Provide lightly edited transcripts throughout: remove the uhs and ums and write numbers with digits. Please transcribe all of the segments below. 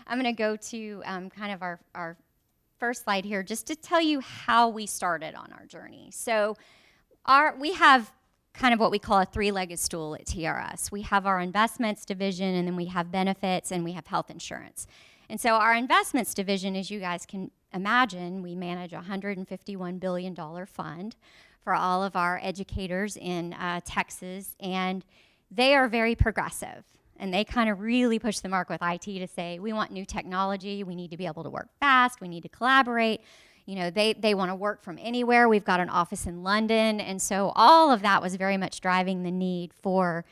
I'm going to go to kind of our first slide here just to tell you how we started on our journey. So we have kind of what we call a three-legged stool at TRS. We have our investments division, and then we have benefits, and we have health insurance. And so our investments division, as you guys can imagine, we manage a $151 billion fund for all of our educators in Texas, and they are very progressive. And they kind of really push the mark with IT to say, we want new technology, we need to be able to work fast, we need to collaborate. You know, they want to work from anywhere. We've got an office in London, and so all of that was very much driving the need for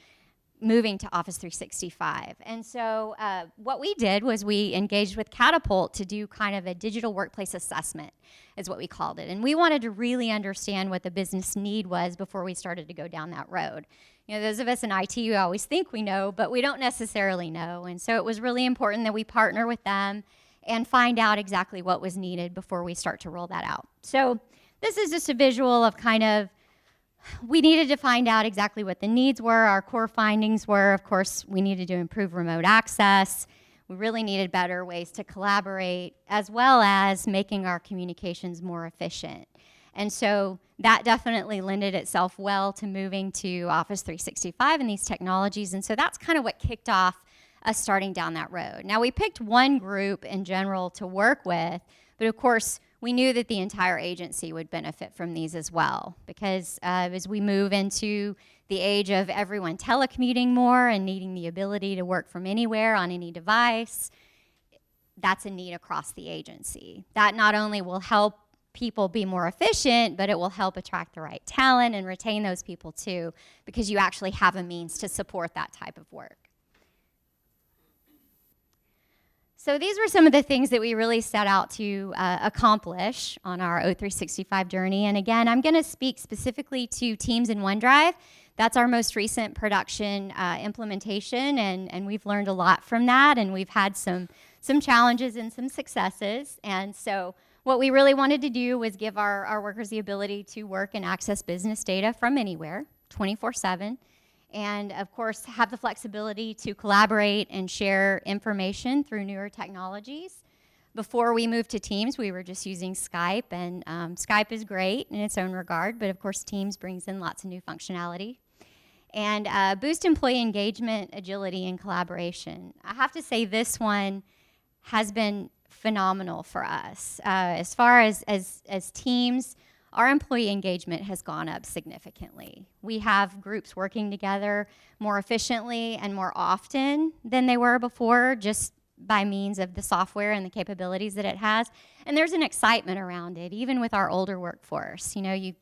moving to Office 365. And so what we did was we engaged with Catapult to do kind of a digital workplace assessment, is what we called it. And we wanted to really understand what the business need was before we started to go down that road. You know, those of us in IT, we always think we know, but we don't necessarily know. And so it was really important that we partner with them and find out exactly what was needed before we start to roll that out. So this is just a visual of kind of, we needed to find out exactly what the needs were. Our core findings were, of course, we needed to improve remote access. We really needed better ways to collaborate, as well as making our communications more efficient. And so that definitely lended itself well to moving to Office 365 and these technologies. And so that's kind of what kicked off us starting down that road. Now, we picked one group in general to work with, but of course, we knew that the entire agency would benefit from these as well, because as we move into the age of everyone telecommuting more and needing the ability to work from anywhere on any device, that's a need across the agency. That not only will help people be more efficient, but it will help attract the right talent and retain those people too, because you actually have a means to support that type of work. So these were some of the things that we really set out to accomplish on our O365 journey. And again, I'm going to speak specifically to Teams and OneDrive. That's our most recent production implementation, and we've learned a lot from that, and we've had some challenges and some successes. And so what we really wanted to do was give our workers the ability to work and access business data from anywhere, 24/7. And of course, have the flexibility to collaborate and share information through newer technologies. Before we moved to Teams, we were just using Skype, and Skype is great in its own regard, but of course, Teams brings in lots of new functionality. And boost employee engagement, agility, and collaboration. I have to say this one has been phenomenal for us. As far as Teams, our employee engagement has gone up significantly. We have groups working together more efficiently and more often than they were before, just by means of the software and the capabilities that it has. And there's an excitement around it, even with our older workforce. You know, you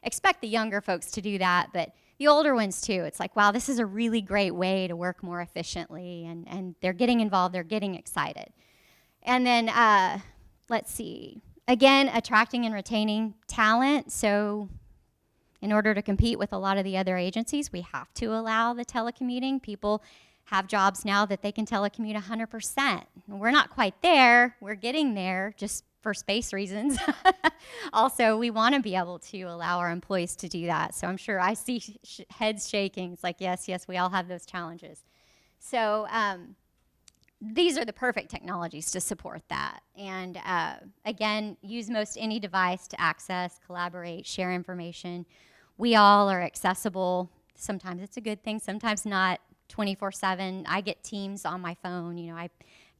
expect the younger folks to do that, but the older ones too. It's like, wow, this is a really great way to work more efficiently, and they're getting involved, they're getting excited. And then, let's see. Again, attracting and retaining talent. So in order to compete with a lot of the other agencies, we have to allow the telecommuting. People have jobs now that they can telecommute 100%. We're not quite there. We're getting there, just for space reasons. Also, we want to be able to allow our employees to do that. So I'm sure I see heads shaking. It's like, yes, we all have those challenges. So these are the perfect technologies to support that. And again, use most any device to access, collaborate, share information. We all are accessible. Sometimes it's a good thing, sometimes not. 24/7. I get Teams on my phone. You know, I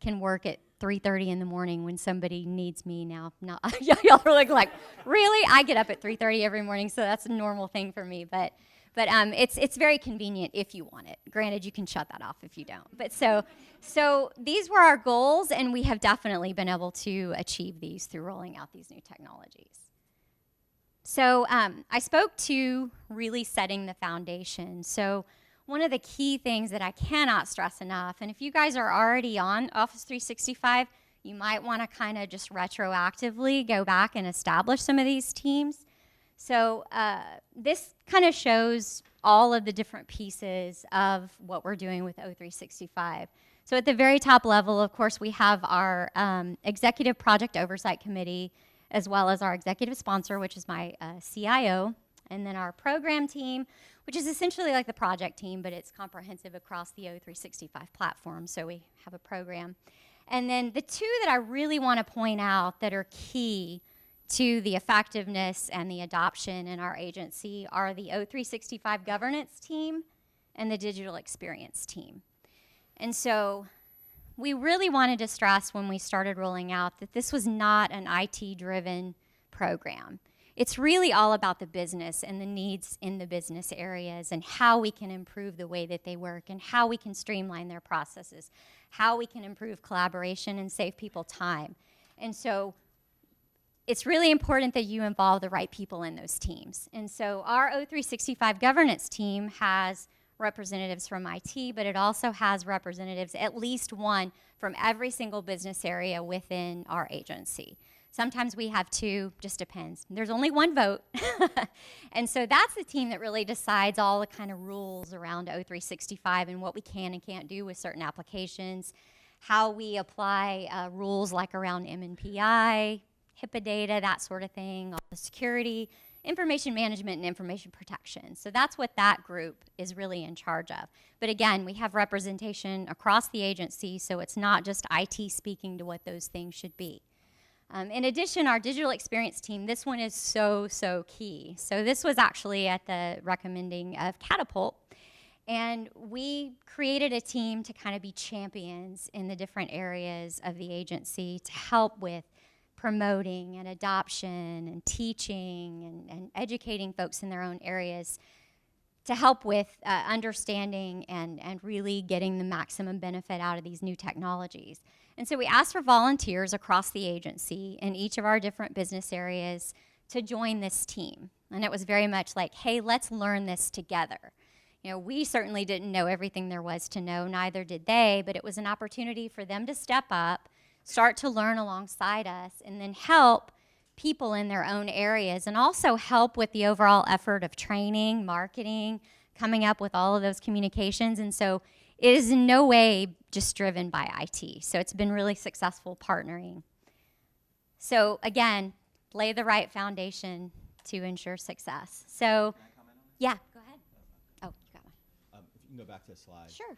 can work at 3:30 in the morning when somebody needs me now. Not, y'all are like, really? I get up at 3:30 every morning, so that's a normal thing for me. But it's very convenient if you want it. Granted, you can shut that off if you don't. But so these were our goals, and we have definitely been able to achieve these through rolling out these new technologies. So I spoke to really setting the foundation. So one of the key things that I cannot stress enough, and if you guys are already on Office 365, you might want to kind of just retroactively go back and establish some of these teams. So this kind of shows all of the different pieces of what we're doing with O365. So at the very top level, of course, we have our Executive Project Oversight Committee, as well as our executive sponsor, which is my CIO, and then our program team, which is essentially like the project team, but it's comprehensive across the O365 platform, so we have a program. And then the two that I really want to point out that are key to the effectiveness and the adoption in our agency are the O365 governance team and the digital experience team. And so we really wanted to stress when we started rolling out that this was not an IT-driven program. It's really all about the business and the needs in the business areas and how we can improve the way that they work and how we can streamline their processes, how we can improve collaboration and save people time. And so it's really important that you involve the right people in those teams. And so our O365 governance team has representatives from IT, but it also has representatives, at least one, from every single business area within our agency. Sometimes we have two, just depends. There's only one vote. And so that's the team that really decides all the kind of rules around O365 and what we can and can't do with certain applications, how we apply rules like around MNPI, HIPAA data, that sort of thing, all the security, information management, and information protection. So that's what that group is really in charge of. But again, we have representation across the agency, so it's not just IT speaking to what those things should be. In addition, our digital experience team, this one is so key. So this was actually at the recommending of Catapult. And we created a team to kind of be champions in the different areas of the agency to help with promoting and adoption and teaching and educating folks in their own areas to help with understanding and really getting the maximum benefit out of these new technologies. And so we asked for volunteers across the agency in each of our different business areas to join this team. And it was very much like, hey, let's learn this together. You know, we certainly didn't know everything there was to know, neither did they, but it was an opportunity for them to step up, start to learn alongside us, and then help people in their own areas and also help with the overall effort of training, marketing, coming up with all of those communications. And so it is in no way just driven by IT. So it's been really successful partnering. So again, lay the right foundation to ensure success. So, yeah, go ahead. Oh, you got one. If you can go back to the slide. Sure.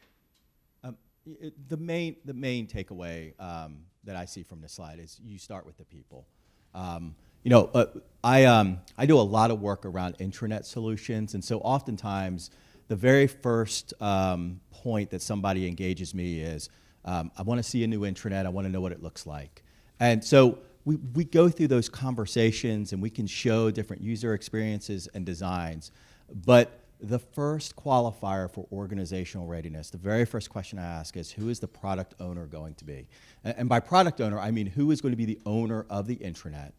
The main takeaway that I see from this slide is you start with the people. You know, I do a lot of work around intranet solutions, and so oftentimes the very first point that somebody engages me is, I want to see a new intranet, I want to know what it looks like. And so we go through those conversations and we can show different user experiences and designs, but the first qualifier for organizational readiness, the very first question I ask is, who is the product owner going to be? And by product owner, I mean who is going to be the owner of the intranet?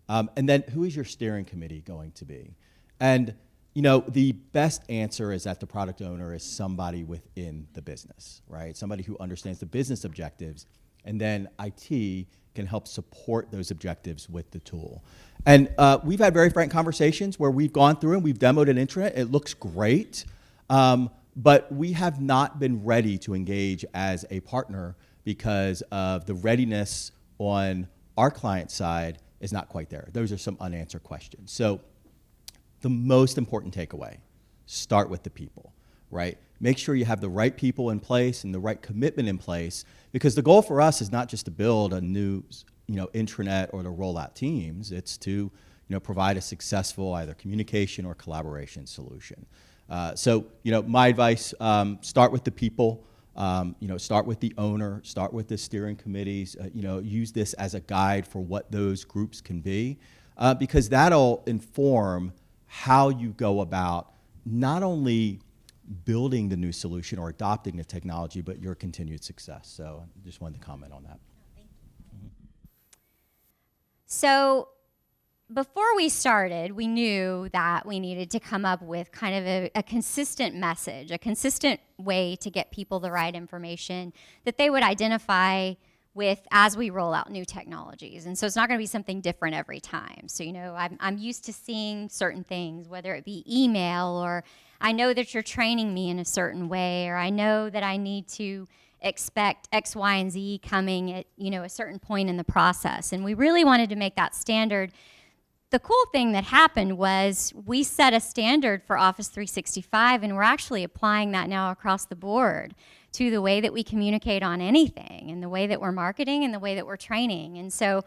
And then who is your steering committee going to be? And you know, the best answer is that the product owner is somebody within the business, right? Somebody who understands the business objectives, and then IT can help support those objectives with the tool. And we've had very frank conversations where we've gone through and we've demoed an intranet. It looks great, but we have not been ready to engage as a partner because of the readiness on our client side is not quite there. Those are some unanswered questions. So the most important takeaway, start with the people, right? Make sure you have the right people in place and the right commitment in place, because the goal for us is not just to build a new, intranet or to roll out teams. It's to, provide a successful either communication or collaboration solution. So, my advice, start with the people, start with the owner, start with the steering committees, use this as a guide for what those groups can be, because that'll inform how you go about not only building the new solution or adopting the technology, but your continued success. So I just wanted to comment on that. Thank you. Mm-hmm. So before we started, we knew that we needed to come up with kind of a consistent message, a consistent way to get people the right information that they would identify with as we roll out new technologies. And so it's not going to be something different every time. So, I'm used to seeing certain things, whether it be email, or I know that you're training me in a certain way, or I know that I need to expect X, Y, and Z coming at, a certain point in the process. And we really wanted to make that standard. The cool thing that happened was we set a standard for Office 365, and we're actually applying that now across the board. to the way that we communicate on anything, and the way that we're marketing, and the way that we're training. And so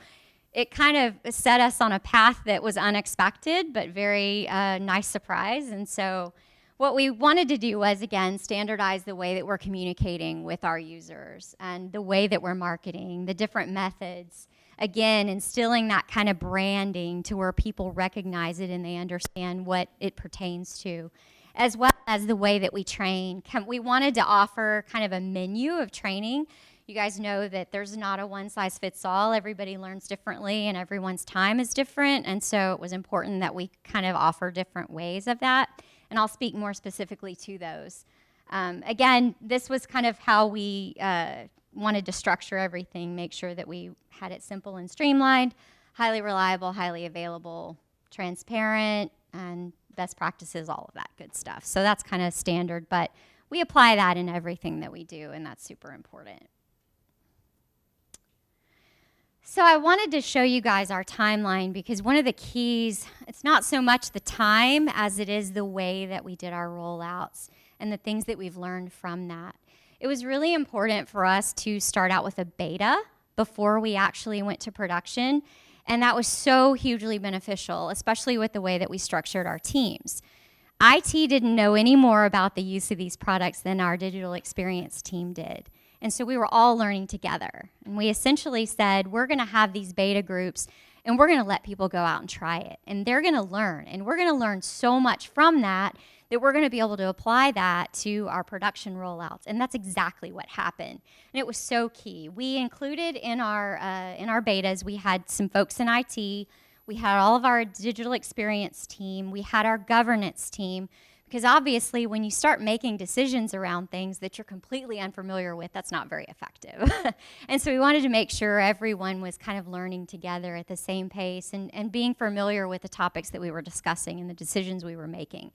it kind of set us on a path that was unexpected, but very nice surprise. And so what we wanted to do was, again, standardize the way that we're communicating with our users and the way that we're marketing, the different methods. Again, instilling that kind of branding to where people recognize it and they understand what it pertains to, as well as the way that we train. We wanted to offer kind of a menu of training. You guys know that there's not a one-size-fits-all. Everybody learns differently, and everyone's time is different, and so it was important that we kind of offer different ways of that, and I'll speak more specifically to those. Again, this was kind of how we wanted to structure everything, make sure that we had it simple and streamlined, highly reliable, highly available, transparent, and best practices, all of that good stuff. So that's kind of standard, but we apply that in everything that we do, and that's super important. So I wanted to show you guys our timeline, because one of the keys, it's not so much the time as it is the way that we did our rollouts and the things that we've learned from that. It was really important for us to start out with a beta before we actually went to production, and that was so hugely beneficial, especially with the way that we structured our teams. IT didn't know any more about the use of these products than our digital experience team did. And so we were all learning together. And we essentially said, we're going to have these beta groups, and we're going to let people go out and try it. And they're going to learn. And we're going to learn so much from that that we're going to be able to apply that to our production rollouts. And that's exactly what happened. And it was so key. We included in our betas, we had some folks in IT. We had all of our digital experience team. We had our governance team. Because obviously, when you start making decisions around things that you're completely unfamiliar with, that's not very effective. And so we wanted to make sure everyone was kind of learning together at the same pace and being familiar with the topics that we were discussing and the decisions we were making.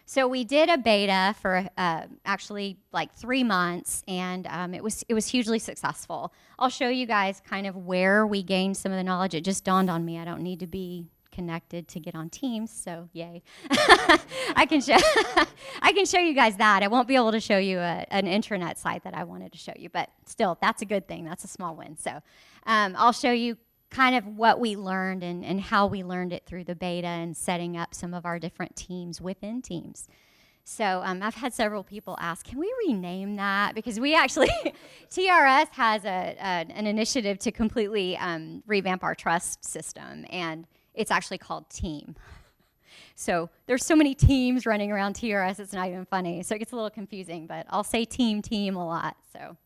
So we did a beta for actually like 3 months, and it was hugely successful. I'll show you guys kind of where we gained some of the knowledge. It just dawned on me I don't need to be connected to get on Teams, so yay. I can show you guys that. I won't be able to show you an intranet site that I wanted to show you, but still, that's a good thing. That's a small win. So I'll show you kind of what we learned and how we learned it through the beta and setting up some of our different teams within Teams. So I've had several people ask, can we rename that? Because we actually, TRS has an initiative to completely revamp our trust system, and it's actually called Team. So there's so many teams running around TRS, it's not even funny. So it gets a little confusing, but I'll say team a lot. So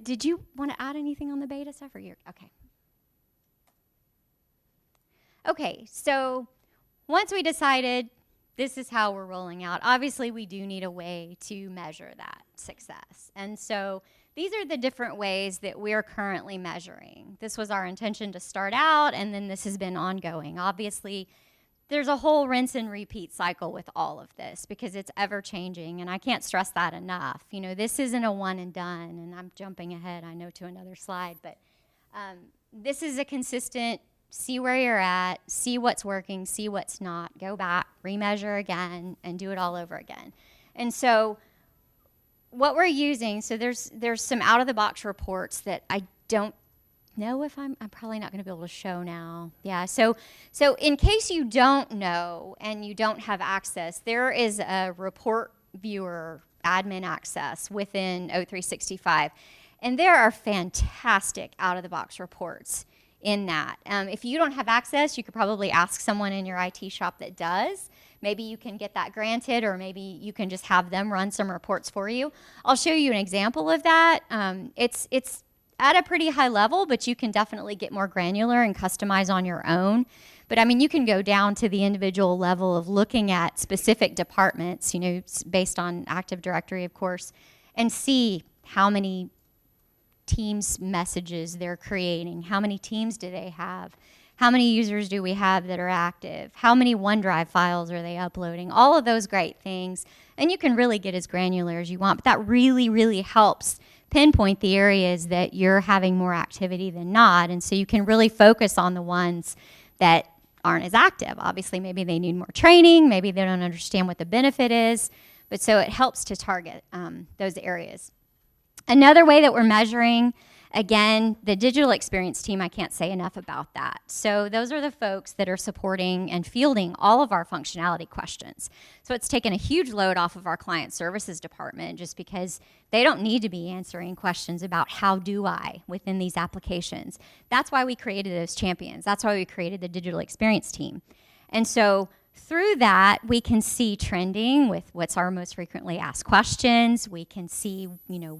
did you want to add anything on the beta stuff? Or okay. Okay, so once we decided this is how we're rolling out, obviously we do need a way to measure that success. And so these are the different ways that we're currently measuring. This was our intention to start out, and then this has been ongoing. Obviously, there's a whole rinse and repeat cycle with all of this because it's ever changing, and I can't stress that enough. You know, this isn't a one and done, and I'm jumping ahead, I know, to another slide, but this is a consistent, see where you're at, see what's working, see what's not, go back, remeasure again, and do it all over again. And so what we're using, so there's some out-of-the-box reports that I don't know if I'm probably not going to be able to show now. Yeah, so in case you don't know and you don't have access, there is a report viewer admin access within O365, and there are fantastic out-of-the-box reports in that. If you don't have access, you could probably ask someone in your IT shop that does. Maybe you can get that granted, or maybe you can just have them run some reports for you. I'll show you an example of that. It's at a pretty high level, but you can definitely get more granular and customize on your own. But I mean, you can go down to the individual level of looking at specific departments, you know, based on Active Directory, of course, and see how many Teams messages they're creating, how many teams do they have, how many users do we have that are active, how many OneDrive files are they uploading, all of those great things. And you can really get as granular as you want, but that really, really helps pinpoint the areas that you're having more activity than not, and so you can really focus on the ones that aren't as active. Obviously, maybe they need more training, maybe they don't understand what the benefit is, But so it helps to target those areas. Another way that we're measuring, again, the digital experience team, I can't say enough about that. So those are the folks that are supporting and fielding all of our functionality questions. So it's taken a huge load off of our client services department just because they don't need to be answering questions about how do I within these applications. That's why we created those champions. That's why we created the digital experience team. And so through that, we can see trending with what's our most frequently asked questions. We can see,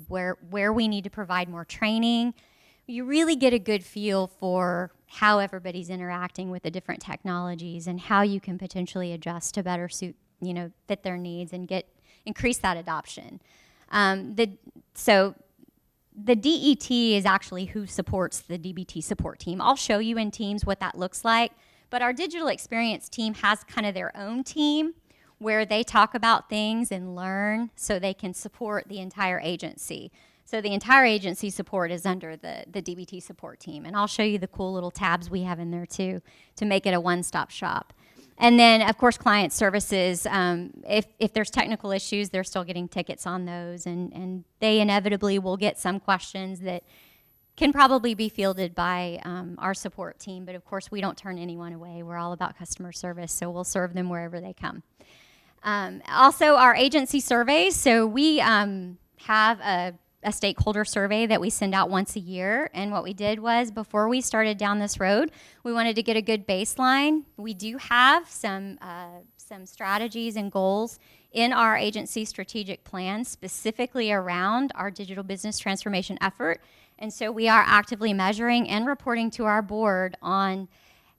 where we need to provide more training. You really get a good feel for how everybody's interacting with the different technologies and how you can potentially adjust to better suit, fit their needs and increase that adoption. So the DET is actually who supports the DBT support team. I'll show you in Teams what that looks like. But our digital experience team has kind of their own team where they talk about things and learn so they can support the entire agency. So the entire agency support is under the DBT support team. And I'll show you the cool little tabs we have in there too to make it a one-stop shop. And then, of course, client services, if there's technical issues, they're still getting tickets on those. And they inevitably will get some questions that can probably be fielded by our support team, but of course we don't turn anyone away. We're all about customer service, so we'll serve them wherever they come. Also, our agency surveys. So we have a stakeholder survey that we send out once a year, and what we did was before we started down this road, we wanted to get a good baseline. We do have some strategies and goals in our agency strategic plan specifically around our digital business transformation effort. And so we are actively measuring and reporting to our board on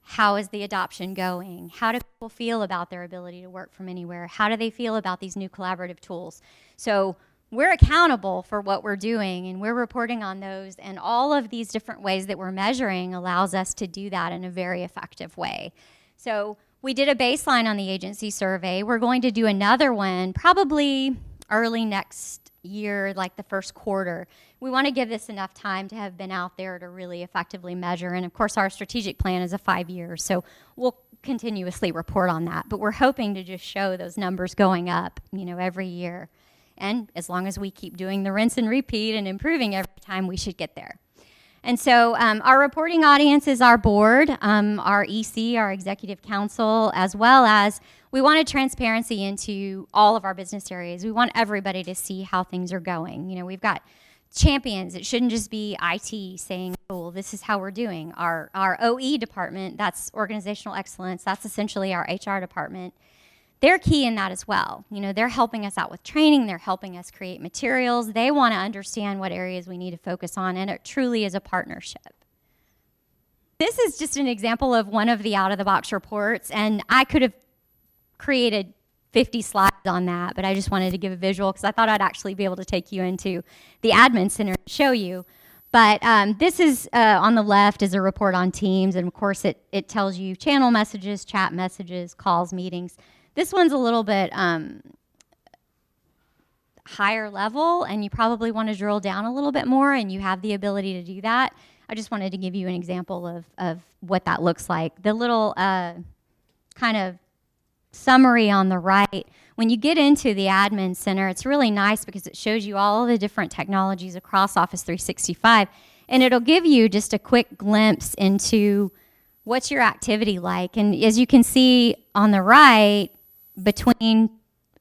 how is the adoption going? How do people feel about their ability to work from anywhere? How do they feel about these new collaborative tools? So we're accountable for what we're doing and we're reporting on those, and all of these different ways that we're measuring allows us to do that in a very effective way. So we did a baseline on the agency survey. We're going to do another one probably early next year, like the first quarter. We want to give this enough time to have been out there to really effectively measure. And of course, our strategic plan is a 5 years, so we'll continuously report on that. But we're hoping to just show those numbers going up, every year. And as long as we keep doing the rinse and repeat and improving every time, we should get there. And so our reporting audience is our board, our EC, our executive council, as well as we wanted transparency into all of our business areas. We want everybody to see how things are going. We've got champions. It shouldn't just be IT saying, oh, well, this is how we're doing. Our OE department, that's organizational excellence, that's essentially our HR department. They're key in that as well. They're helping us out with training. They're helping us create materials. They want to understand what areas we need to focus on, and it truly is a partnership. This is just an example of one of the out-of-the-box reports, and I could have created 50 slides on that, but I just wanted to give a visual because I thought I'd actually be able to take you into the admin center and show you. But this is, on the left, is a report on Teams, and of course it tells you channel messages, chat messages, calls, meetings. This one's a little bit higher level, and you probably want to drill down a little bit more, and you have the ability to do that. I just wanted to give you an example of what that looks like. The little kind of summary on the right, when you get into the admin center, it's really nice because it shows you all of the different technologies across Office 365, and it'll give you just a quick glimpse into what's your activity like. And as you can see on the right, between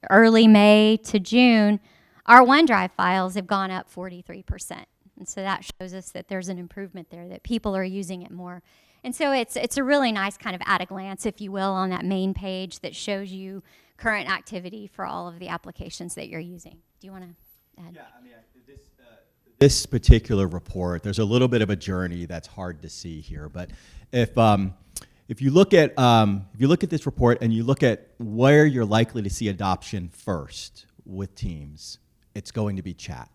early May to June, our OneDrive files have gone up 43%. And so that shows us that there's an improvement there, that people are using it more. And so it's a really nice kind of at a glance, if you will, on that main page that shows you current activity for all of the applications that you're using. Do you want to add? Yeah, this particular report, there's a little bit of a journey that's hard to see here, but if you look at this report and you look at where you're likely to see adoption first with Teams, it's going to be chat,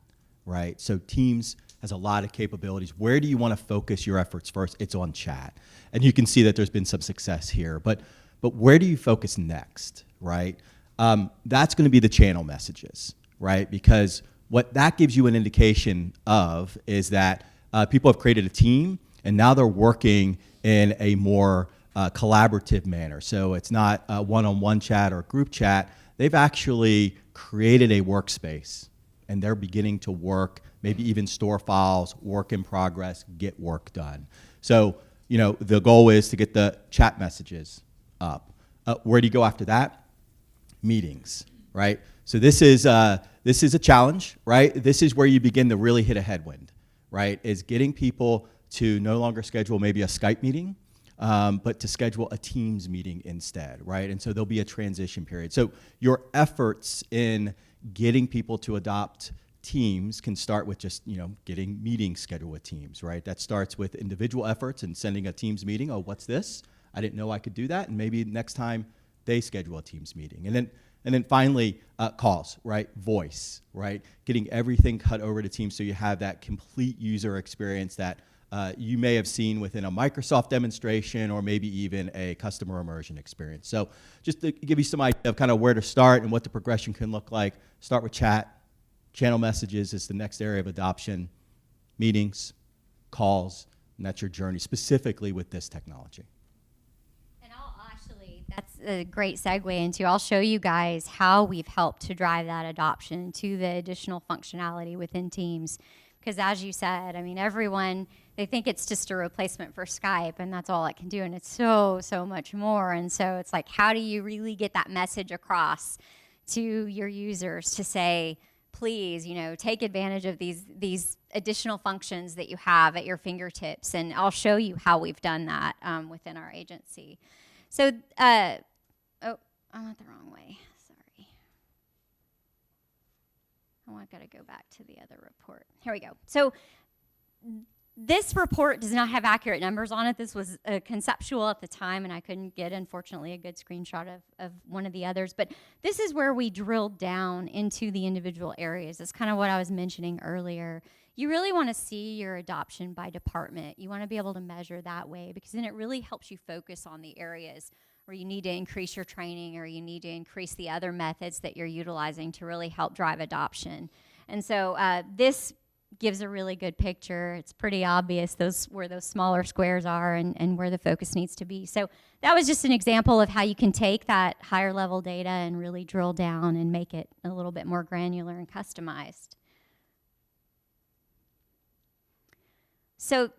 right? So Teams has a lot of capabilities. Where do you want to focus your efforts first? It's on chat, and you can see that there's been some success here. But where do you focus next, right? That's going to be the channel messages, right? Because what that gives you an indication of is that people have created a team, and now they're working in a more collaborative manner. So it's not a one-on-one chat or group chat. They've actually created a workspace, and they're beginning to work, maybe even store files, work in progress, get work done. So, you know, the goal is to get the chat messages up. Where do you go after that? Meetings, right? So this is a challenge, right? This is where you begin to really hit a headwind, right? Is getting people to no longer schedule maybe a Skype meeting, but to schedule a Teams meeting instead, right? And so there'll be a transition period. So your efforts in getting people to adopt Teams can start with just, you know, getting meetings scheduled with Teams, right? That starts with individual efforts and sending a Teams meeting. Oh, what's this? I didn't know I could do that. And maybe next time they schedule a Teams meeting. And then finally, calls, right? Voice, right? Getting everything cut over to Teams so you have that complete user experience that you may have seen within a Microsoft demonstration or maybe even a customer immersion experience. So just to give you some idea of kind of where to start and what the progression can look like, start with chat. Channel messages is the next area of adoption. Meetings, calls, and that's your journey specifically with this technology. That's a great segue into, I'll show you guys how we've helped to drive that adoption to the additional functionality within Teams. Because as you said, I mean, everyone, they think it's just a replacement for Skype and that's all it can do. And it's so much more. And so it's like, how do you really get that message across to your users to say, please, you know, take advantage of these additional functions that you have at your fingertips. And I'll show you how we've done that within our agency. So, oh, I went the wrong way. Sorry. I've got to go back to the other report. Here we go. So this report does not have accurate numbers on it. This was conceptual at the time, and I couldn't get, unfortunately, a good screenshot of one of the others. But this is where we drilled down into the individual areas. That's kind of what I was mentioning earlier. You really want to see your adoption by department. You want to be able to measure that way because then it really helps you focus on the areas where you need to increase your training or you need to increase the other methods that you're utilizing to really help drive adoption. And so this gives a really good picture. It's pretty obvious where those smaller squares are and where the focus needs to be. So that was just an example of how you can take that higher level data and really drill down and make it a little bit more granular and customized. So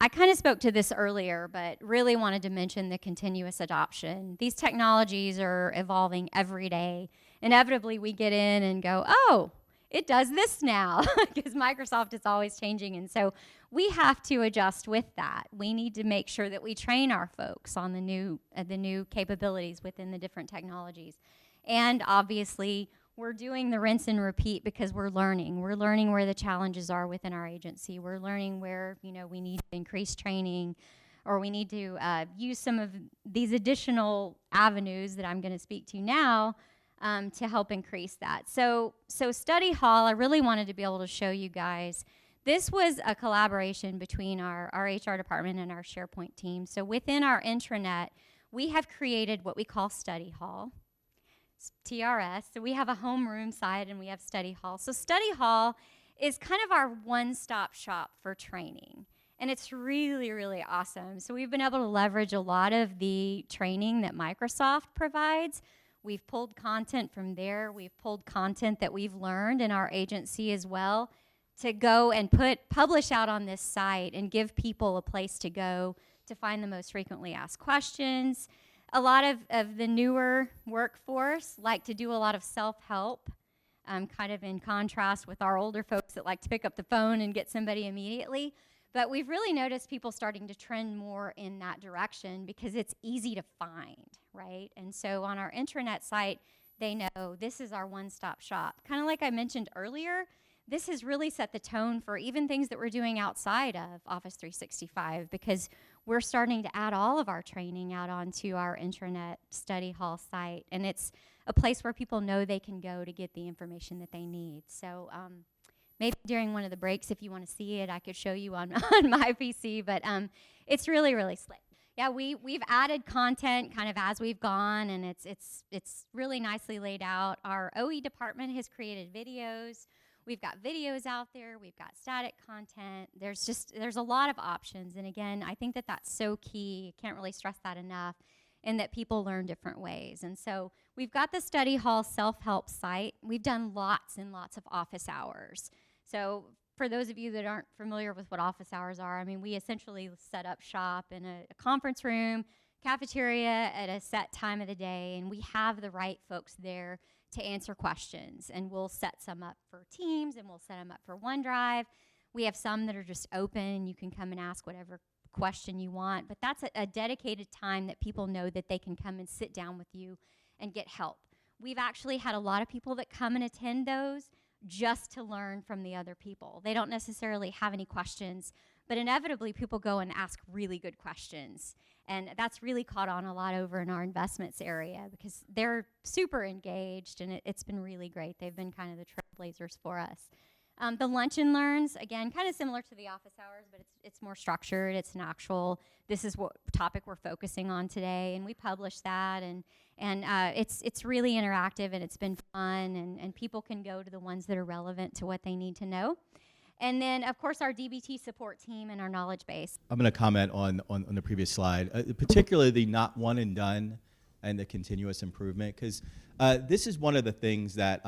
I kind of spoke to this earlier, but really wanted to mention the continuous adoption. These technologies are evolving every day. Inevitably, we get in and go, oh, it does this now, because Microsoft is always changing. And so we have to adjust with that. We need to make sure that we train our folks on the new capabilities within the different technologies. And obviously, we're doing the rinse and repeat because we're learning. We're learning where the challenges are within our agency. We're learning where, you know, we need to increase training or we need to use some of these additional avenues that I'm going to speak to now to help increase that. So Study Hall, I really wanted to be able to show you guys. This was a collaboration between our HR department and our SharePoint team. So within our intranet, we have created what we call Study Hall. TRS. So we have a homeroom side and we have Study Hall. So Study Hall is kind of our one-stop shop for training. And it's really, really awesome. So we've been able to leverage a lot of the training that Microsoft provides. We've pulled content from there. We've pulled content that we've learned in our agency as well to go and publish out on this site and give people a place to go to find the most frequently asked questions. A lot of the newer workforce like to do a lot of self-help, kind of in contrast with our older folks that like to pick up the phone and get somebody immediately. But we've really noticed people starting to trend more in that direction because it's easy to find, right? And so on our intranet site, they know this is our one-stop shop. Kind of like I mentioned earlier, this has really set the tone for even things that we're doing outside of Office 365 because we're starting to add all of our training out onto our intranet Study Hall site. And it's a place where people know they can go to get the information that they need. So maybe during one of the breaks, if you want to see it, I could show you on my PC. But it's really, really slick. Yeah, we've added content kind of as we've gone, and it's really nicely laid out. Our OE department has created videos. We've got videos out there. We've got static content. There's a lot of options. And again, I think that that's so key. Can't really stress that enough, and that people learn different ways. And so we've got the study hall self-help site. We've done lots and lots of office hours. So for those of you that aren't familiar with what office hours are, I mean, we essentially set up shop in a conference room, cafeteria at a set time of the day, and we have the right folks there to answer questions. And we'll set some up for Teams, and we'll set them up for OneDrive. We have some that are just open. You can come and ask whatever question you want, but that's a dedicated time that people know that they can come and sit down with you and get help. We've actually had a lot of people that come and attend those just to learn from the other people. They don't necessarily have any questions, but inevitably people go and ask really good questions. And that's really caught on a lot over in our investments area because they're super engaged, and it's been really great. They've been kind of the trailblazers for us. The lunch and learns, again, kind of similar to the office hours, but it's more structured. It's an actual, this is what topic we're focusing on today, and we publish that, and it's really interactive, and it's been fun, and people can go to the ones that are relevant to what they need to know. And then, of course, our DBT support team and our knowledge base. I'm going to comment on the previous slide, particularly the not one and done and the continuous improvement, because this is one of the things that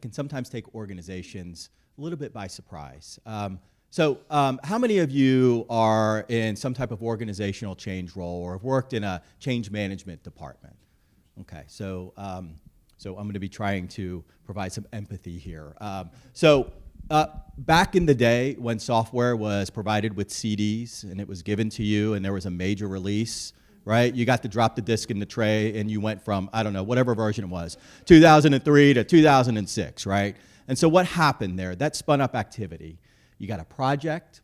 can sometimes take organizations a little bit by surprise. So how many of you are in some type of organizational change role or have worked in a change management department? Okay, so I'm going to be trying to provide some empathy here. Back in the day when software was provided with CDs and it was given to you and there was a major release, right? You got to drop the disk in the tray and you went from, I don't know, whatever version it was, 2003 to 2006, right? And so what happened there? That spun up activity. You got a project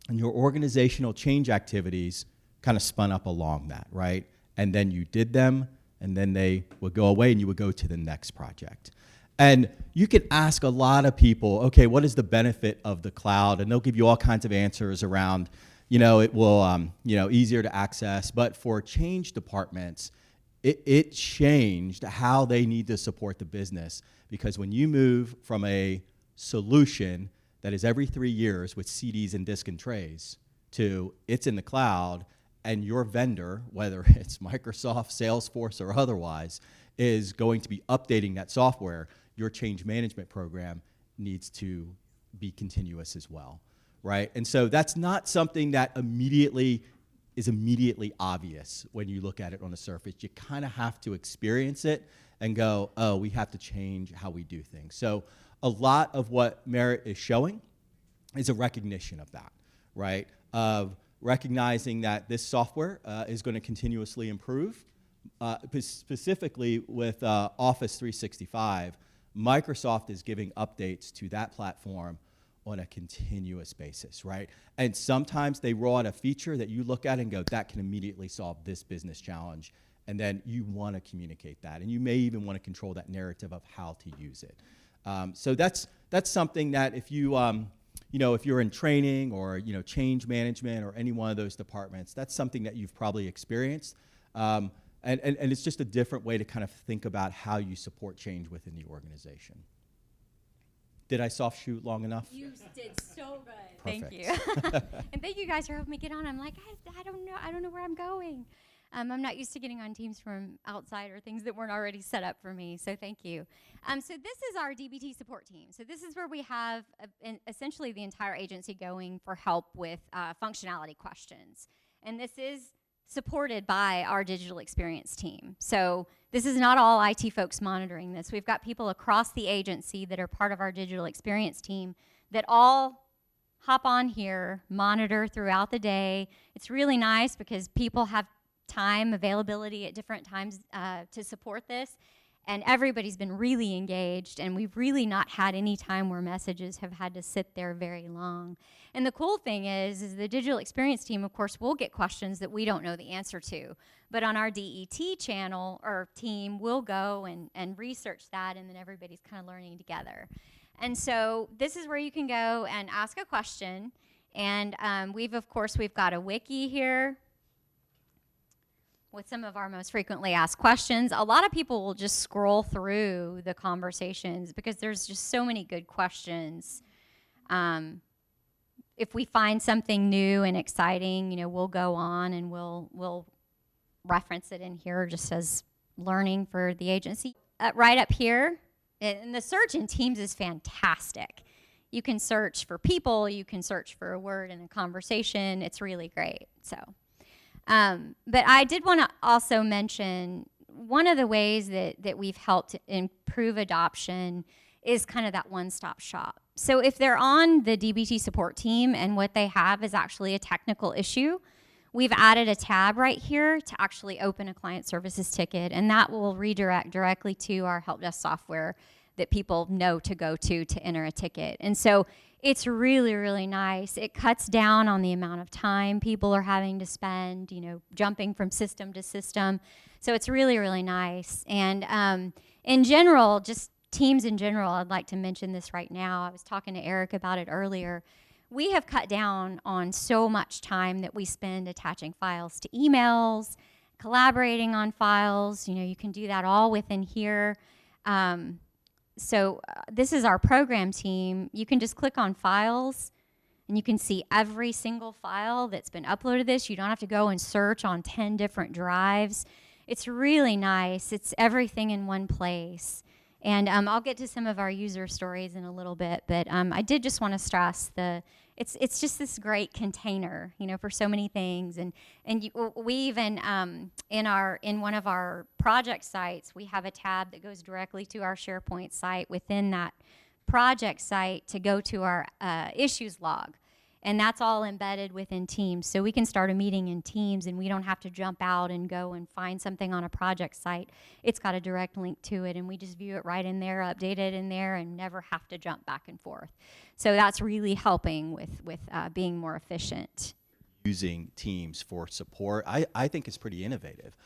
and your organizational change activities kind of spun up along that, right? And then you did them and then they would go away and you would go to the next project. And you can ask a lot of people, okay, what is the benefit of the cloud? And they'll give you all kinds of answers around, it will, easier to access. But for change departments, it changed how they need to support the business. Because when you move from a solution that is every 3 years with CDs and disk and trays to it's in the cloud, and your vendor, whether it's Microsoft, Salesforce, or otherwise, is going to be updating that software, your change management program needs to be continuous as well, right? And so that's not something that is immediately obvious when you look at it on the surface. You kind of have to experience it and go, oh, we have to change how we do things. So a lot of what Merit is showing is a recognition of that, right? Of recognizing that this software is going to continuously improve. Specifically with Office 365, Microsoft is giving updates to that platform on a continuous basis, right? And sometimes they roll out a feature that you look at and go, that can immediately solve this business challenge. And then you want to communicate that. And you may even want to control that narrative of how to use it. So that's something that if you, if you're in training or, change management or any one of those departments, that's something that you've probably experienced. And it's just a different way to kind of think about how you support change within the organization. Did I soft shoot long enough? You did so good. Perfect. Thank you. And thank you guys for helping me get on. I'm like, I don't know where I'm going. I'm not used to getting on teams from outside or things that weren't already set up for me, so thank you. So this is our DBT support team. So this is where we have essentially the entire agency going for help with functionality questions. And this is supported by our digital experience team. So this is not all IT folks monitoring this. We've got people across the agency that are part of our digital experience team that all hop on here, monitor throughout the day. It's really nice because people have time availability at different times to support this. And everybody's been really engaged, and we've really not had any time where messages have had to sit there very long. And the cool thing is the digital experience team, of course, will get questions that we don't know the answer to. But on our DET channel or team, we'll go and research that, and then everybody's kind of learning together. And so this is where you can go and ask a question. And we've got a wiki here with some of our most frequently asked questions. A lot of people will just scroll through the conversations because there's just so many good questions. If we find something new and exciting, we'll go on and we'll reference it in here just as learning for the agency. Right up here, and the search in Teams is fantastic. You can search for people, you can search for a word in a conversation. It's really great. So, but I did want to also mention one of the ways that we've helped improve adoption is kind of that one-stop shop. So if they're on the DBT support team and what they have is actually a technical issue, we've added a tab right here to actually open a client services ticket, and that will redirect directly to our help desk software that people know to go to enter a ticket. And so it's really, really nice. It cuts down on the amount of time people are having to spend, jumping from system to system. So it's really, really nice. And in general, just Teams in general, I'd like to mention this right now. I was talking to Eric about it earlier. We have cut down on so much time that we spend attaching files to emails, collaborating on files. You can do that all within here. So this is our program team. You can just click on files and you can see every single file that's been uploaded to this. You don't have to go and search on 10 different drives. It's really nice. It's everything in one place. And I'll get to some of our user stories in a little bit, but I did just want to stress it's just this great container, for so many things. And we even in one of our project sites, we have a tab that goes directly to our SharePoint site within that project site to go to our issues log. And that's all embedded within Teams. So we can start a meeting in Teams and we don't have to jump out and go and find something on a project site. It's got a direct link to it and we just view it right in there, update it in there, and never have to jump back and forth. So that's really helping with being more efficient. Using Teams for support, I think it's pretty innovative.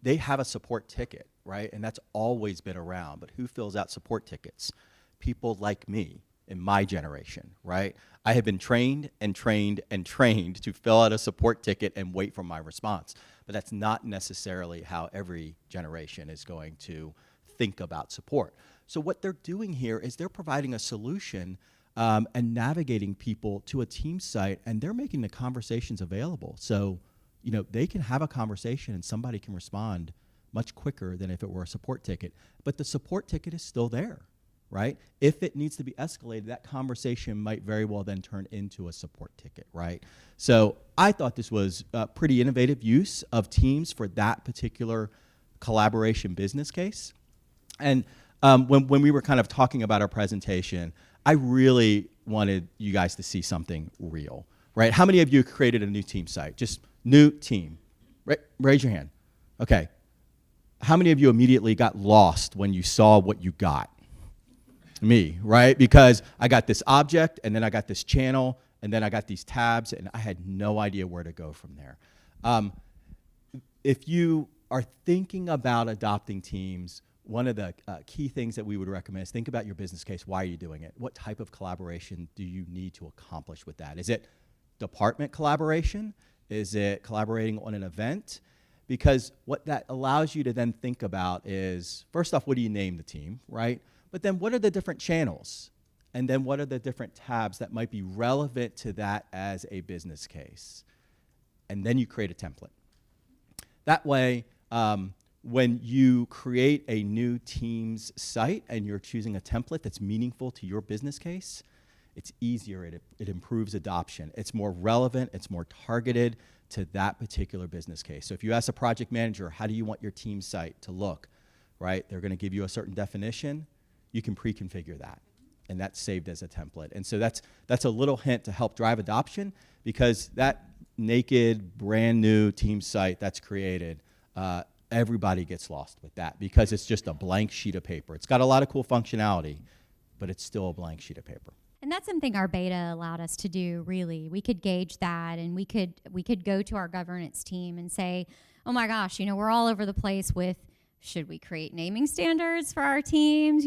They have a support ticket, right? And that's always been around, but who fills out support tickets? People like me. In my generation, right? I have been trained and trained and trained to fill out a support ticket and wait for my response. But that's not necessarily how every generation is going to think about support. So what they're doing here is they're providing a solution and navigating people to a team site, and they're making the conversations available. So, they can have a conversation and somebody can respond much quicker than if it were a support ticket. But the support ticket is still there. Right? If it needs to be escalated, that conversation might very well then turn into a support ticket, right? So I thought this was a pretty innovative use of Teams for that particular collaboration business case. And when we were kind of talking about our presentation, I really wanted you guys to see something real, right? How many of you created a new team site? Just new team. Raise your hand. Okay. How many of you immediately got lost when you saw what you got? Me, right? Because I got this object, and then I got this channel, and then I got these tabs, and I had no idea where to go from there. If you are thinking about adopting Teams, one of the key things that we would recommend is think about your business case. Why are you doing it? What type of collaboration do you need to accomplish with that? Is it department collaboration? Is it collaborating on an event? Because what that allows you to then think about is, first off, what do you name the team, right? But then what are the different channels? And then what are the different tabs that might be relevant to that as a business case? And then you create a template. That way, when you create a new Teams site and you're choosing a template that's meaningful to your business case, it's easier, it improves adoption. It's more relevant, it's more targeted to that particular business case. So if you ask a project manager, how do you want your team site to look, right? They're gonna give you a certain definition. You can pre-configure that, and that's saved as a template. And so that's a little hint to help drive adoption, because that naked, brand new team site that's created, everybody gets lost with that because it's just a blank sheet of paper. It's got a lot of cool functionality, but it's still a blank sheet of paper. And that's something our beta allowed us to do, really. We could gauge that, and we could go to our governance team and say, oh my gosh, we're all over the place with, should we create naming standards for our teams?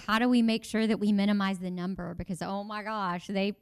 How do we make sure that we minimize the number? Because, oh my gosh, they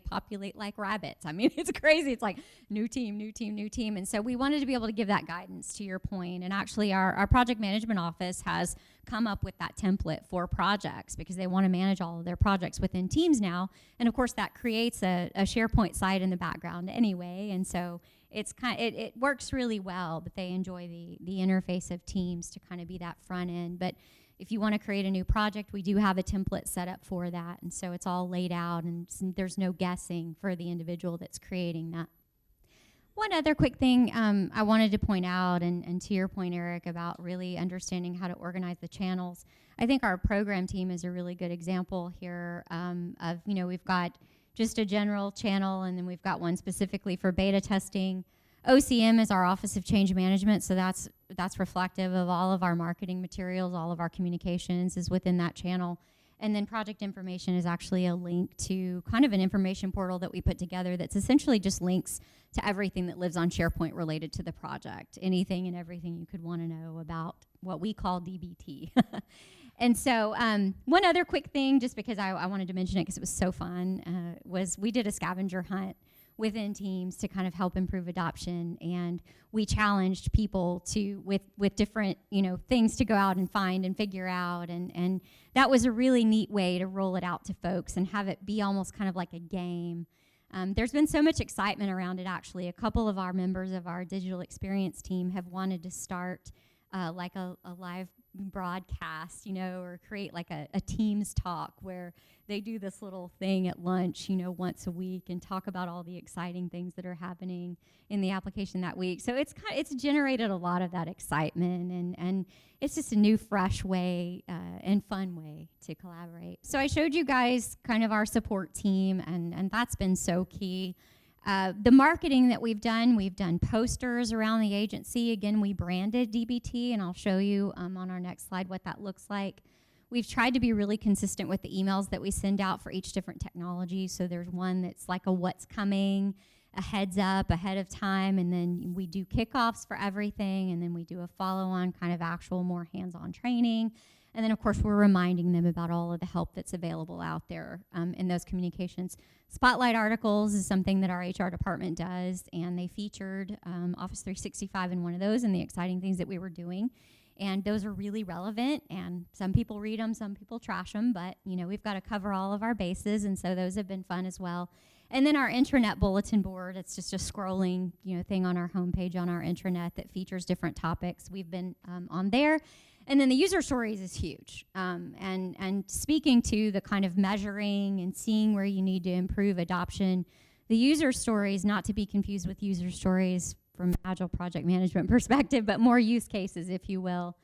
populate like rabbits. I mean, it's crazy. It's like new team, new team, new team. And so we wanted to be able to give that guidance, to your point. And actually our project management office has come up with that template for projects because they want to manage all of their projects within Teams now. And of course that creates a SharePoint site in the background anyway. And so it works really well, but they enjoy the interface of Teams to kind of be that front end. But if you want to create a new project, we do have a template set up for that, and so it's all laid out, and there's no guessing for the individual that's creating that. One other quick thing I wanted to point out, and to your point, Eric, about really understanding how to organize the channels. I think our program team is a really good example here of, we've got just a general channel, and then we've got one specifically for beta testing. OCM is our Office of Change Management, so that's reflective of all of our marketing materials, all of our communications is within that channel. And then project information is actually a link to kind of an information portal that we put together that's essentially just links to everything that lives on SharePoint related to the project, anything and everything you could want to know about what we call DBT. And so one other quick thing, just because I wanted to mention it because it was so fun, was we did a scavenger hunt within Teams to kind of help improve adoption, and we challenged people to with different things to go out and find and figure out, and that was a really neat way to roll it out to folks and have it be almost kind of like a game. There's been so much excitement around it. Actually, a couple of our members of our digital experience team have wanted to start like a live broadcast, or create like a Teams talk where they do this little thing at lunch, once a week, and talk about all the exciting things that are happening in the application that week. So it's generated a lot of that excitement, and it's just a new, fresh way and fun way to collaborate. So I showed you guys kind of our support team, and that's been so key. The marketing that we've done posters around the agency. Again, we branded DBT, and I'll show you on our next slide what that looks like. We've tried to be really consistent with the emails that we send out for each different technology. So there's one that's like a what's coming, a heads up ahead of time, and then we do kickoffs for everything, and then we do a follow-on kind of actual more hands-on training. And then, of course, we're reminding them about all of the help that's available out there in those communications. Spotlight articles is something that our HR department does, and they featured Office 365 in one of those and the exciting things that we were doing. And those are really relevant, and some people read them, some people trash them, but we've got to cover all of our bases, and so those have been fun as well. And then our intranet bulletin board, it's just a scrolling thing on our homepage on our intranet that features different topics. We've been on there. And then the user stories is huge. And speaking to the kind of measuring and seeing where you need to improve adoption, the user stories, not to be confused with user stories from Agile project management perspective, but more use cases, if you will,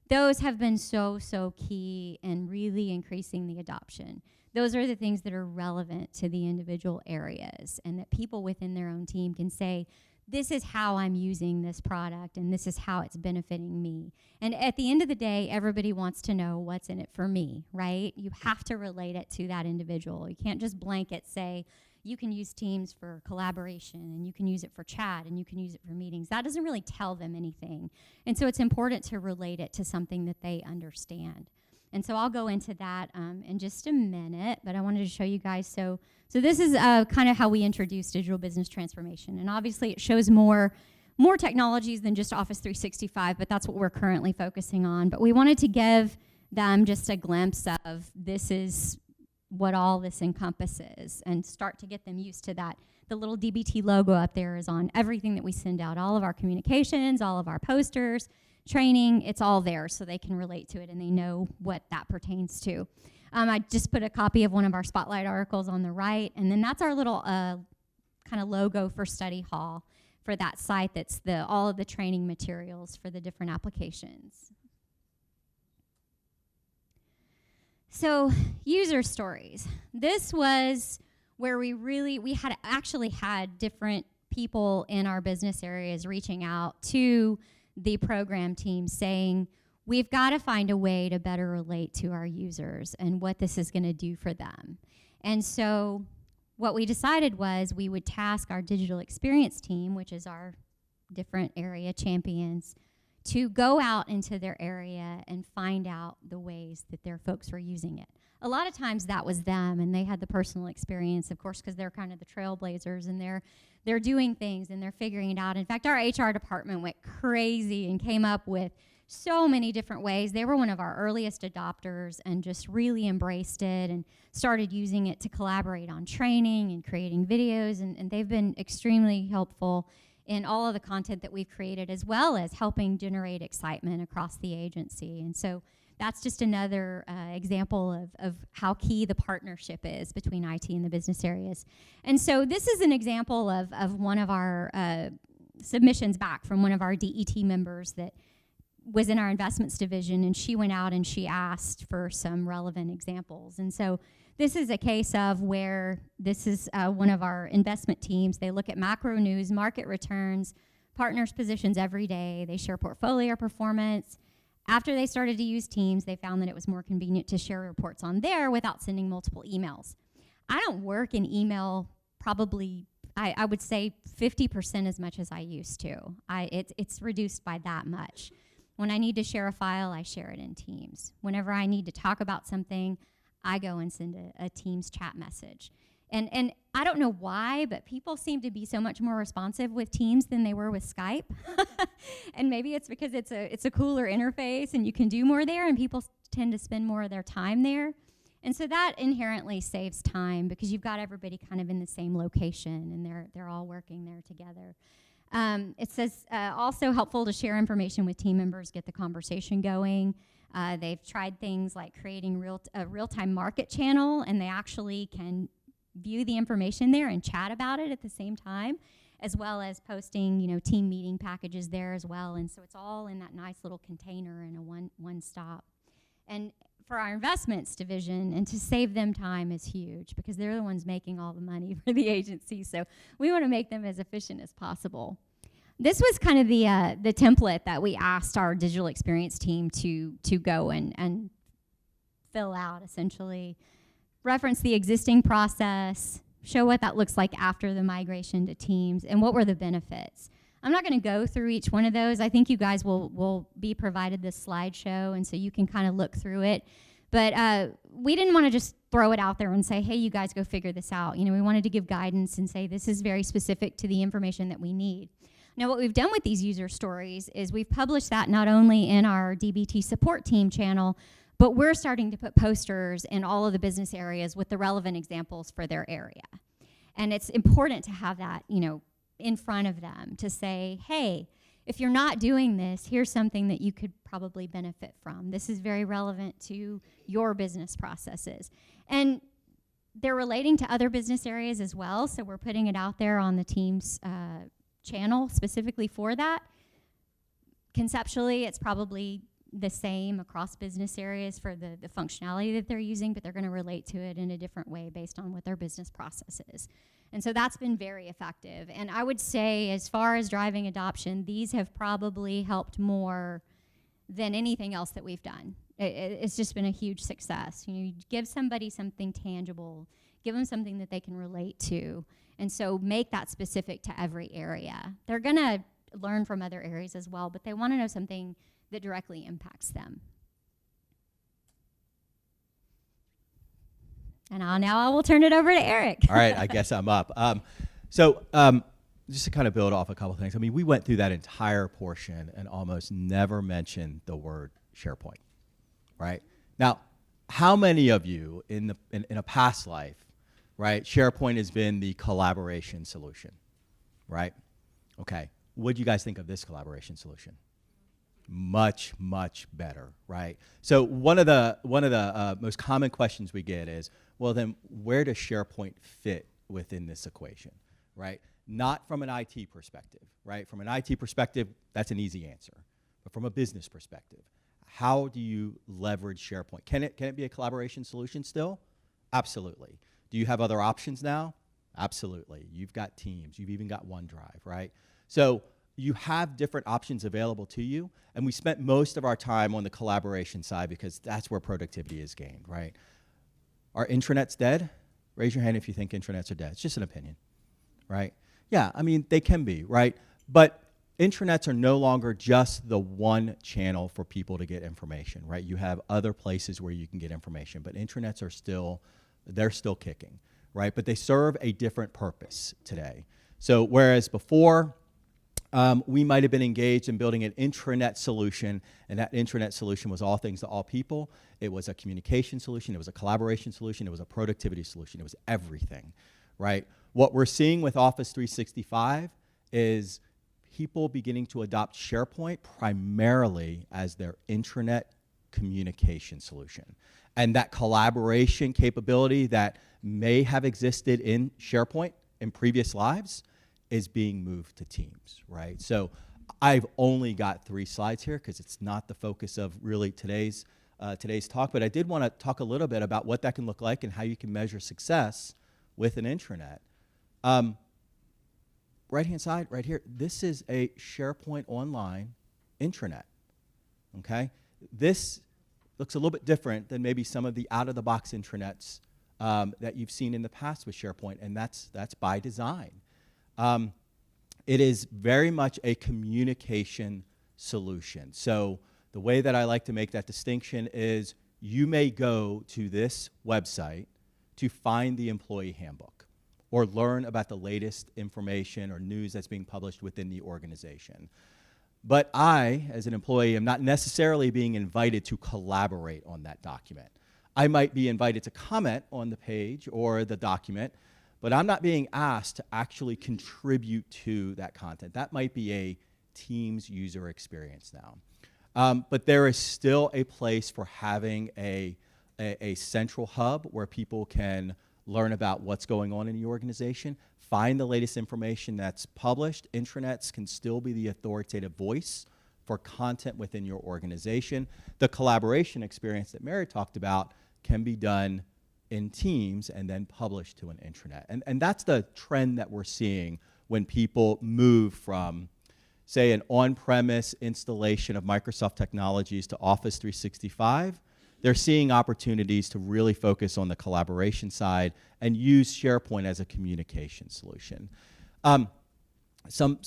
those have been so key in really increasing the adoption. Those are the things that are relevant to the individual areas, and that people within their own team can say, this is how I'm using this product, and this is how it's benefiting me. And at the end of the day, everybody wants to know what's in it for me, right? You have to relate it to that individual. You can't just blanket say, you can use Teams for collaboration, and you can use it for chat, and you can use it for meetings. That doesn't really tell them anything. And so it's important to relate it to something that they understand. And so I'll go into that in just a minute, but I wanted to show you guys. So this is kind of how we introduce digital business transformation. And obviously it shows more technologies than just Office 365, but that's what we're currently focusing on. But we wanted to give them just a glimpse of this is what all this encompasses, and start to get them used to that. The little DBT logo up there is on everything that we send out, all of our communications, all of our posters, training, it's all there so they can relate to it and they know what that pertains to. I just put a copy of one of our Spotlight articles on the right, and then that's our little kind of logo for study hall for that site. That's all of the training materials for the different applications. So user stories. This was where we had actually had different people in our business areas reaching out to the program team saying, we've got to find a way to better relate to our users and what this is going to do for them. And so what we decided was we would task our digital experience team, which is our different area champions, to go out into their area and find out the ways that their folks were using it. A lot of times that was them, and they had the personal experience, of course, because they're kind of the trailblazers, and they're doing things and they're figuring it out. In fact, our HR department went crazy and came up with so many different ways. They were one of our earliest adopters and just really embraced it and started using it to collaborate on training and creating videos, and they've been extremely helpful in all of the content that we've created, as well as helping generate excitement across the agency. And so that's just another example of how key the partnership is between IT and the business areas. And so this is an example of one of our submissions back from one of our DET members that was in our investments division, and she went out and she asked for some relevant examples. And so this is a case of where this is one of our investment teams. They look at macro news, market returns, partners' positions every day. They share portfolio performance. After they started to use Teams, they found that it was more convenient to share reports on there without sending multiple emails. I don't work in email probably, I would say 50% as much as I used to. It's reduced by that much. When I need to share a file, I share it in Teams. Whenever I need to talk about something, I go and send a Teams chat message. And I don't know why, but people seem to be so much more responsive with Teams than they were with Skype. And maybe it's because it's a cooler interface and you can do more there, and people tend to spend more of their time there. And so that inherently saves time because you've got everybody kind of in the same location and they're all working there together. It says also helpful to share information with team members, get the conversation going. They've tried things like creating a real-time market channel, and they actually can view the information there and chat about it at the same time, as well as posting, team meeting packages there as well. And so it's all in that nice little container in a one stop. And for our investments division, and to save them time is huge because they're the ones making all the money for the agency. So we want to make them as efficient as possible. This was kind of the template that we asked our digital experience team to go and fill out, essentially. Reference the existing process, show what that looks like after the migration to Teams, and what were the benefits. I'm not going to go through each one of those. I think you guys will be provided this slideshow, and so you can kind of look through it. But we didn't want to just throw it out there and say, hey, you guys go figure this out. We wanted to give guidance and say this is very specific to the information that we need. Now, what we've done with these user stories is we've published that not only in our DBT Support team channel, but we're starting to put posters in all of the business areas with the relevant examples for their area. And it's important to have that, in front of them to say, hey, if you're not doing this, here's something that you could probably benefit from. This is very relevant to your business processes. And they're relating to other business areas as well, so we're putting it out there on the team's channel specifically for that. Conceptually, it's probably the same across business areas for the functionality that they're using, but they're going to relate to it in a different way based on what their business process is. And so that's been very effective. And I would say as far as driving adoption, these have probably helped more than anything else that we've done. It's just been a huge success. You give somebody something tangible, give them something that they can relate to, and so make that specific to every area. They're going to learn from other areas as well, but they want to know something that directly impacts them. And now I will turn it over to Eric. All right, I guess I'm up. Just to kind of build off a couple things. We went through that entire portion and almost never mentioned the word SharePoint, right? Now, how many of you in a past life, right, SharePoint has been the collaboration solution, right? Okay, what do you guys think of this collaboration solution? Much, much better, right? So one of the most common questions we get is, well, then where does SharePoint fit within this equation, right? Not from an IT perspective, right? From an IT perspective, that's an easy answer. But from a business perspective, how do you leverage SharePoint? Can it be a collaboration solution still? Absolutely. Do you have other options now? Absolutely. You've got Teams. You've even got OneDrive, right? So you have different options available to you, and we spent most of our time on the collaboration side because that's where productivity is gained, right? Are intranets dead? Raise your hand if you think intranets are dead. It's just an opinion, right? Yeah, they can be, right? But intranets are no longer just the one channel for people to get information, right? You have other places where you can get information, but intranets are still kicking, right? But they serve a different purpose today. So whereas before, we might have been engaged in building an intranet solution, and that intranet solution was all things to all people. It was a communication solution. It was a collaboration solution. It was a productivity solution. It was everything, right? What we're seeing with Office 365 is people beginning to adopt SharePoint primarily as their intranet communication solution. And that collaboration capability that may have existed in SharePoint in previous lives is being moved to Teams, right? So I've only got 3 slides here because it's not the focus of really today's talk, but I did want to talk a little bit about what that can look like and how you can measure success with an intranet. Right-hand side, right here, this is a SharePoint Online intranet, okay? This looks a little bit different than maybe some of the out-of-the-box intranets that you've seen in the past with SharePoint, and that's by design. It is very much a communication solution. So the way that I like to make that distinction is you may go to this website to find the employee handbook or learn about the latest information or news that's being published within the organization. But I, as an employee, am not necessarily being invited to collaborate on that document. I might be invited to comment on the page or the document, but I'm not being asked to actually contribute to that content. That might be a Teams user experience now. But there is still a place for having a central hub where people can learn about what's going on in the organization, find the latest information that's published. Intranets can still be the authoritative voice for content within your organization. The collaboration experience that Mary talked about can be done in Teams and then published to an intranet. And that's the trend that we're seeing when people move from, say, an on-premise installation of Microsoft technologies to Office 365. They're seeing opportunities to really focus on the collaboration side and use SharePoint as a communication solution. Some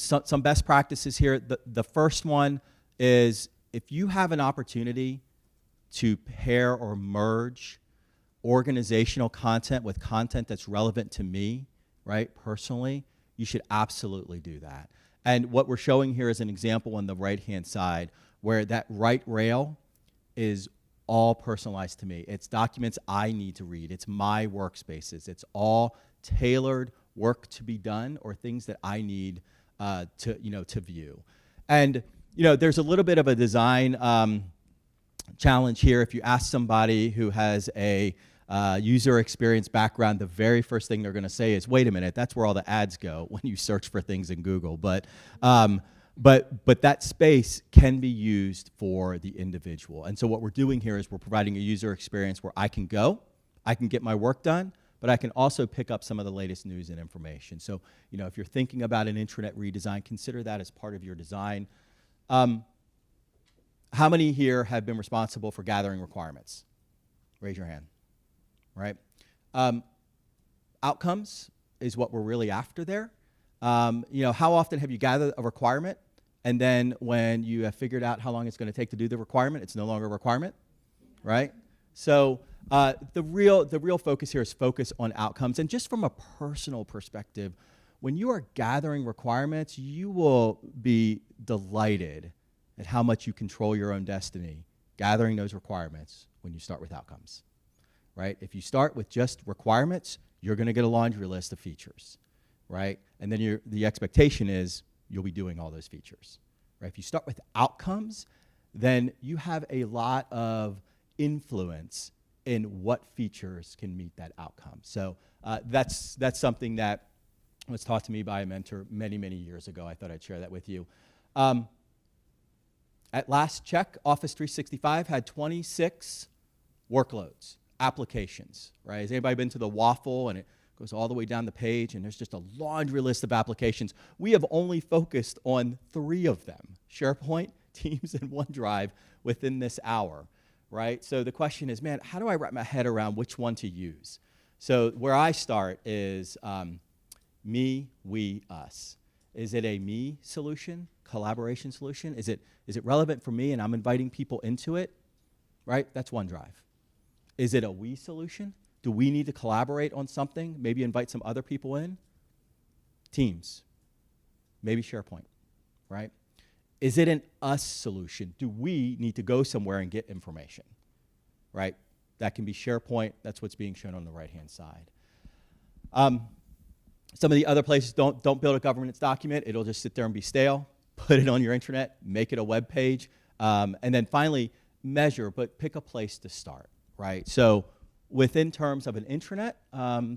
best practices here. The first one is if you have an opportunity to pair or merge organizational content with content that's relevant to me, right, personally, you should absolutely do that. And what we're showing here is an example on the right-hand side where that right rail is all personalized to me. It's documents I need to read. It's my workspaces. It's all tailored work to be done or things that I need to view. And there's a little bit of a design challenge here. If you ask somebody who has a user experience background, the very first thing they're going to say is, "Wait a minute, that's where all the ads go when you search for things in Google." But that space can be used for the individual. And so what we're doing here is we're providing a user experience where I can go, I can get my work done, but I can also pick up some of the latest news and information. So, if you're thinking about an intranet redesign, consider that as part of your design. How many here have been responsible for gathering requirements? Raise your hand, right? Outcomes is what we're really after there. How often have you gathered a requirement and then when you have figured out how long it's going to take to do the requirement, it's no longer a requirement, right? So the real focus here is focus on outcomes. And just from a personal perspective, when you are gathering requirements, you will be delighted at how much you control your own destiny gathering those requirements when you start with outcomes, right? If you start with just requirements, you're going to get a laundry list of features, right? And then the expectation is you'll be doing all those features, right? If you start with outcomes, then you have a lot of influence in what features can meet that outcome. So that's something that was taught to me by a mentor many, many years ago. I thought I'd share that with you. At last check, Office 365 had 26 workloads, applications, right? Has anybody been to the waffle and it goes all the way down the page and there's just a laundry list of applications? We have only focused on 3 of them, SharePoint, Teams, and OneDrive within this hour, right? So the question is, man, how do I wrap my head around which one to use? So where I start is me, we, us. Is it a me solution, collaboration solution? Is it relevant for me and I'm inviting people into it, right? That's OneDrive. Is it a we solution? Do we need to collaborate on something? Maybe invite some other people in? Teams. Maybe SharePoint, right? Is it an us solution? Do we need to go somewhere and get information, right? That can be SharePoint. That's what's being shown on the right-hand side. Some of the other places, don't build a governance document. It'll just sit there and be stale. put it on your intranet, make it a web page, and then finally measure, but pick a place to start, right? So within terms of an intranet,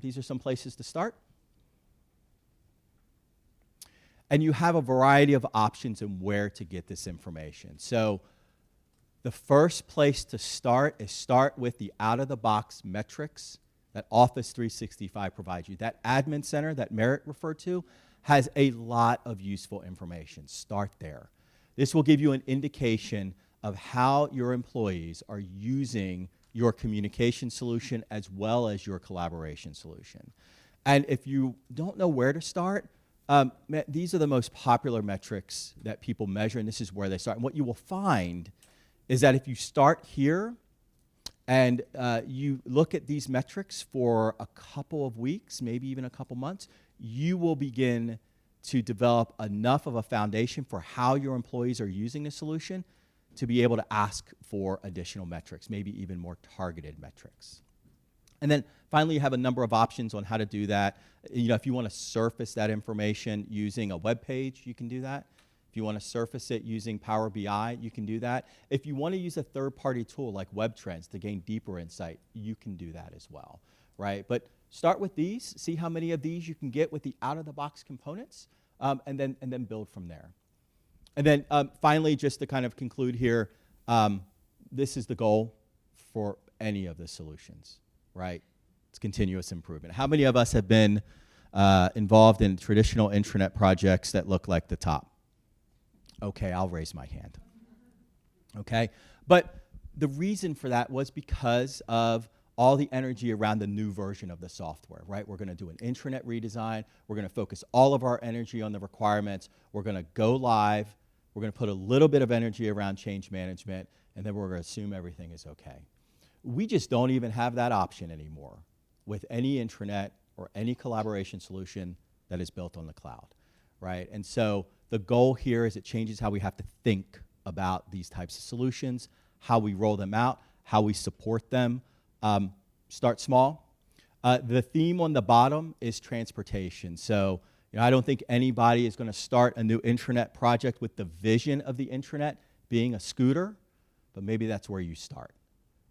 these are some places to start. And you have a variety of options in where to get this information. So the first place to start is start with the out-of-the-box metrics that Office 365 provides you. That admin center that Merritt referred to has a lot of useful information. Start there. This will give you an indication of how your employees are using your communication solution as well as your collaboration solution. And if you don't know where to start, these are the most popular metrics that people measure, and this is where they start. And what you will find is that if you start here and you look at these metrics for a couple of weeks, maybe even a couple months, you will begin to develop enough of a foundation for how your employees are using the solution to be able to ask for additional metrics, maybe even more targeted metrics. And then finally, you have a number of options on how to do that. You know, if you want to surface that information using a web page, you can do that. If you want to surface it using Power BI, you can do that. If you want to use a third-party tool like Web Trends to gain deeper insight, you can do that as well, right? But start with these, see how many of these you can get with the out-of-the-box components, and then build from there. And then finally, just to kind of conclude here, this is the goal for any of the solutions, right? It's continuous improvement. How many of us have been involved in traditional intranet projects that look like the top? Okay, I'll raise my hand. Okay, but the reason for that was because of all the energy around the new version of the software, right? We're gonna do an intranet redesign. We're gonna focus all of our energy on the requirements. We're gonna go live. We're gonna put a little bit of energy around change management, and then we're gonna assume everything is okay. We just don't even have that option anymore with any intranet or any collaboration solution that is built on the cloud, right? And so the goal here is it changes how we have to think about these types of solutions, how we roll them out, how we support them. Start small. The theme on the bottom is transportation. So I don't think anybody is going to start a new intranet project with the vision of the intranet being a scooter, but maybe that's where you start,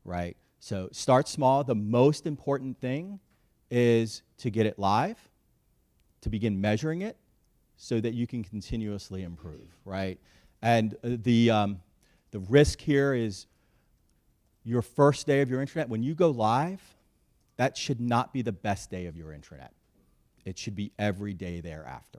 right? So start small. The most important thing is to get it live, to begin measuring it, so that you can continuously improve, right? And the risk here is your first day of your intranet, when you go live, that should not be the best day of your intranet. It should be every day thereafter,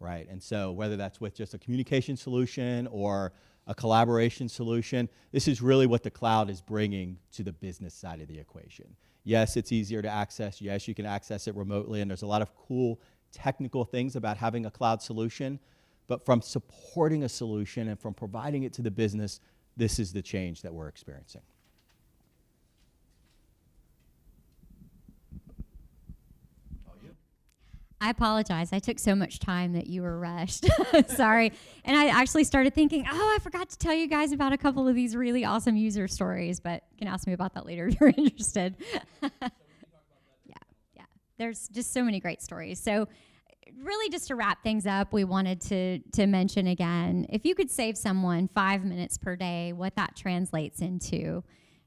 right? And so whether that's with just a communication solution or a collaboration solution, this is really what the cloud is bringing to the business side of the equation. Yes, it's easier to access. Yes, you can access it remotely, and there's a lot of cool technical things about having a cloud solution, but from supporting a solution and from providing it to the business, this is the change that we're experiencing. I apologize. I took so much time that you were rushed. Sorry. And I actually started thinking, oh, I forgot to tell you guys about a couple of these really awesome user stories, but you can ask me about that later if you're interested. Yeah. There's just so many great stories. So really just to wrap things up, we wanted to mention again, if you could save someone 5 minutes per day, what that translates into.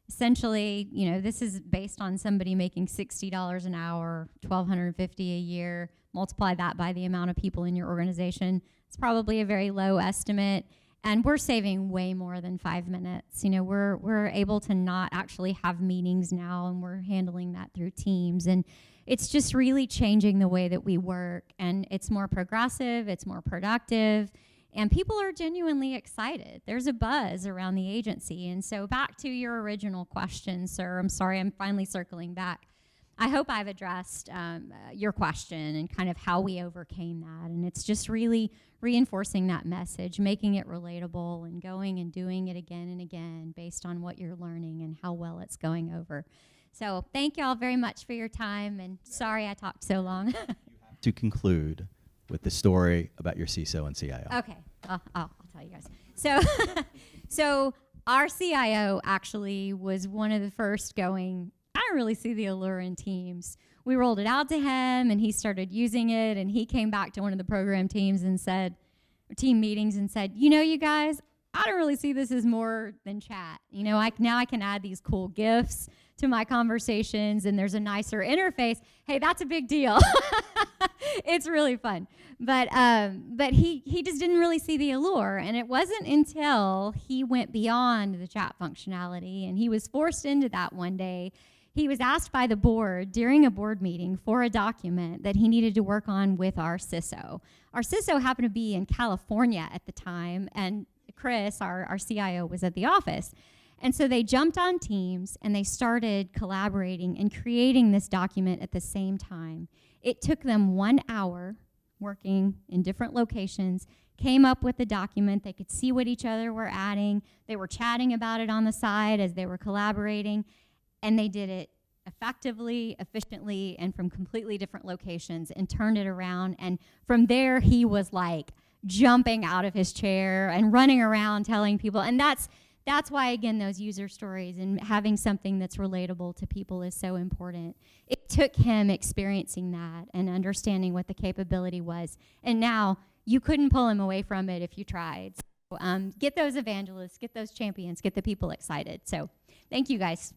Essentially, this is based on somebody making $60 an hour, $1,250 a year. Multiply that by the amount of people in your organization. It's probably a very low estimate, and we're saving way more than 5 minutes. We're able to not actually have meetings now, and we're handling that through Teams, and it's just really changing the way that we work, and it's more progressive, it's more productive, and people are genuinely excited. There's a buzz around the agency. And so back to your original question, sir. I'm sorry, I'm finally circling back. I hope I've addressed your question and kind of how we overcame that. And it's just really reinforcing that message, making it relatable, and going and doing it again and again based on what you're learning and how well it's going over. So thank you all very much for your time. And sorry I talked so long. To conclude with the story about your CISO and CIO. Okay, I'll tell you guys. So our CIO actually was one of the first going, I don't really see the allure in Teams. We rolled it out to him, and he started using it, and he came back to one of the program teams and said, team meetings and said, you guys, I don't really see this as more than chat. Now I can add these cool GIFs to my conversations, and there's a nicer interface. Hey, that's a big deal. It's really fun. But he just didn't really see the allure, and it wasn't until he went beyond the chat functionality, and he was forced into that one day. He was asked by the board during a board meeting for a document that he needed to work on with our CISO. Our CISO happened to be in California at the time, and Chris, our CIO, was at the office. And so they jumped on Teams and they started collaborating and creating this document at the same time. It took them 1 hour working in different locations, came up with the document. They could see what each other were adding. They were chatting about it on the side as they were collaborating, and they did it effectively, efficiently, and from completely different locations, and turned it around. And from there, he was like jumping out of his chair and running around telling people. And that's why, again, those user stories and having something that's relatable to people is so important. It took him experiencing that and understanding what the capability was. And now you couldn't pull him away from it if you tried. So, get those evangelists, get those champions, get the people excited. So thank you, guys.